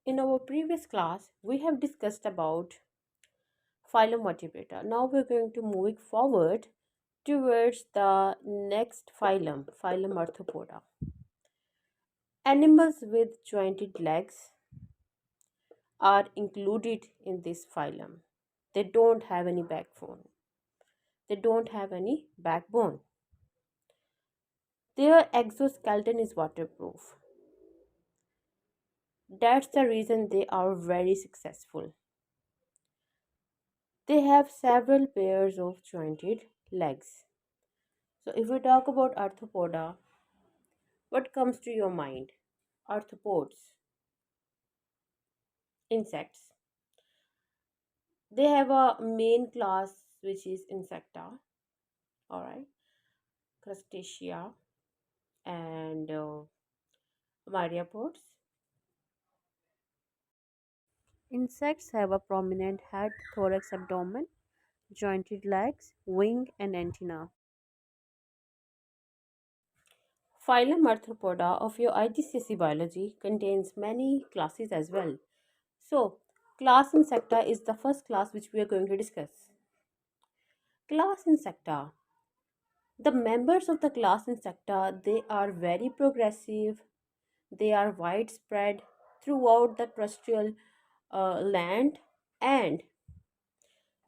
In our previous class, we have discussed about phylum Vertebrata. Now we're going to move forward towards the next phylum Arthopoda. Animals with jointed legs are included in this phylum. They don't have any backbone. They don't have any backbone. Their exoskeleton is waterproof. That's the reason they are very successful. They have several pairs of jointed legs. So if we talk about Arthopoda, what comes to your mind? Arthropods, insects. They have a main class which is Insecta, alright, Crustacea, and Myriapods. Insects have a prominent head, thorax, abdomen, jointed legs, wing, and antenna. Phylum Arthropoda of your IGCSE biology contains many classes as well. So, class Insecta is the first class which we are going to discuss. Class Insecta. The members of the class Insecta, they are very progressive. They are widespread throughout the terrestrial land, and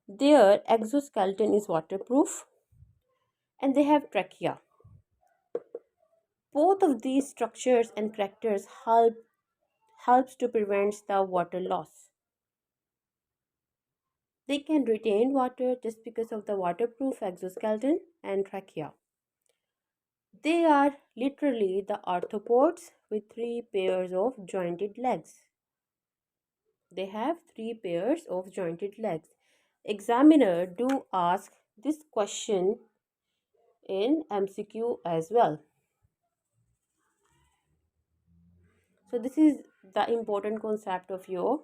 their exoskeleton is waterproof, and they have trachea. Both of these structures and characters helps to prevent the water loss. They can retain water just because of the waterproof exoskeleton and trachea. They are literally the arthropods with three pairs of jointed legs. They have three pairs of jointed legs. Examiner do ask this question in MCQ as well. So this is the important concept of your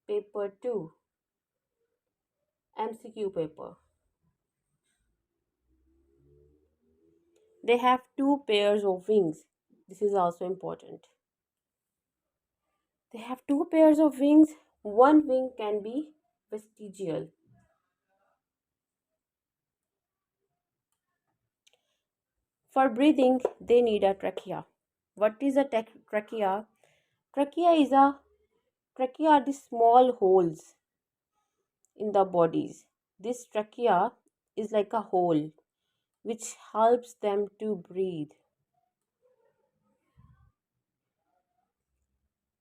paper 2 MCQ paper. They have two pairs of wings. This is also important. They have two pairs of wings. One wing can be vestigial. For breathing, they need a trachea. What is a trachea? Trachea are the small holes in the bodies. This trachea is like a hole which helps them to breathe.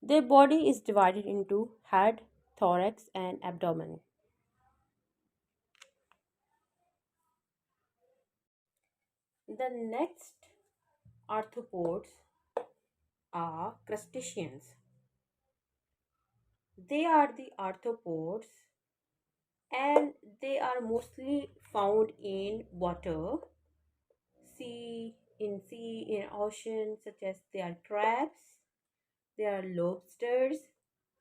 Their body is divided into head, thorax, and abdomen. The next arthropods are crustaceans. They are the arthropods and they are mostly found in water, in ocean, such as they are crabs, they are lobsters,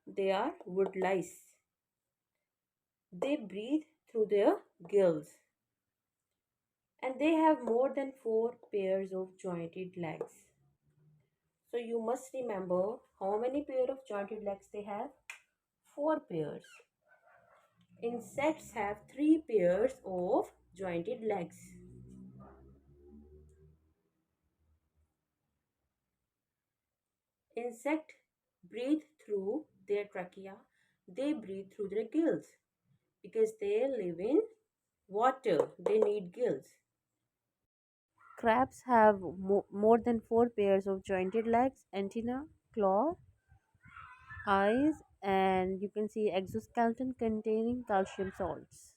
they are wood lice. They breathe through their gills and they have more than four pairs of jointed legs. So you must remember how many pair of jointed legs they have? Four pairs. Insects have three pairs of jointed legs. Insects breathe through their trachea. They breathe through their gills because they live in water. They need gills. Crabs have more than four pairs of jointed legs, antenna, claw, eyes, and you can see exoskeleton containing calcium salts.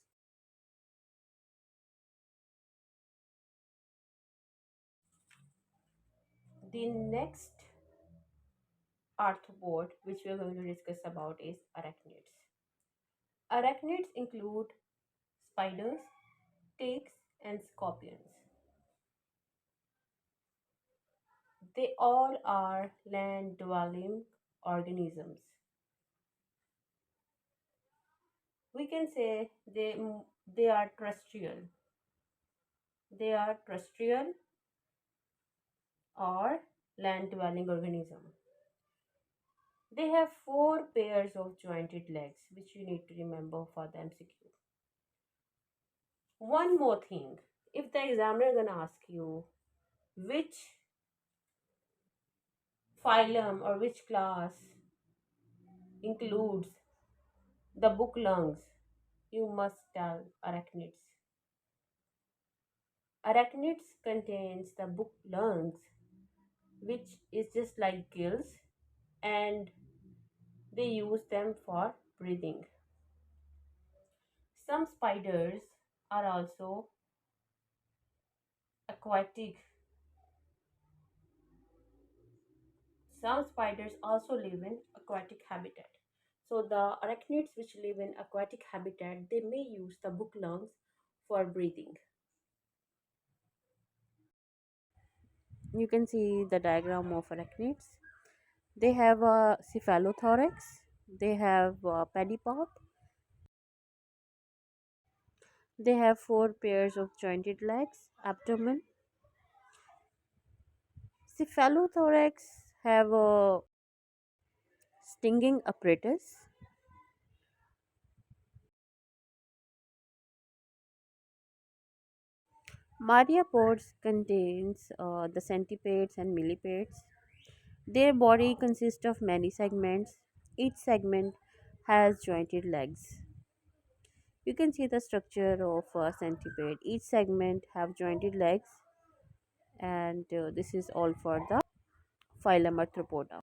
The next arthropod which we are going to discuss about is arachnids. Arachnids include spiders, ticks, and scorpions. They all are land dwelling organisms. We can say they are terrestrial. They are terrestrial or land dwelling organism. They have four pairs of jointed legs, which you need to remember for the MCQ. One more thing, if the examiner gonna ask you which phylum or which class includes the book lungs, you must tell arachnids. Arachnids contains the book lungs, which is just like gills, and they use them for breathing. Some spiders are also aquatic. Some spiders also live in aquatic habitat. So the arachnids which live in aquatic habitat, they may use the book lungs for breathing. You can see the diagram of arachnids. They have a cephalothorax, they have a pedipalp, they have four pairs of jointed legs, abdomen. Cephalothorax have a stinging apparatus. Myriapods contains the centipedes and millipedes. Their body consists of many segments. Each segment has jointed legs. You can see the structure of a centipede. Each segment have jointed legs, and this is all for the phylum Arthropoda.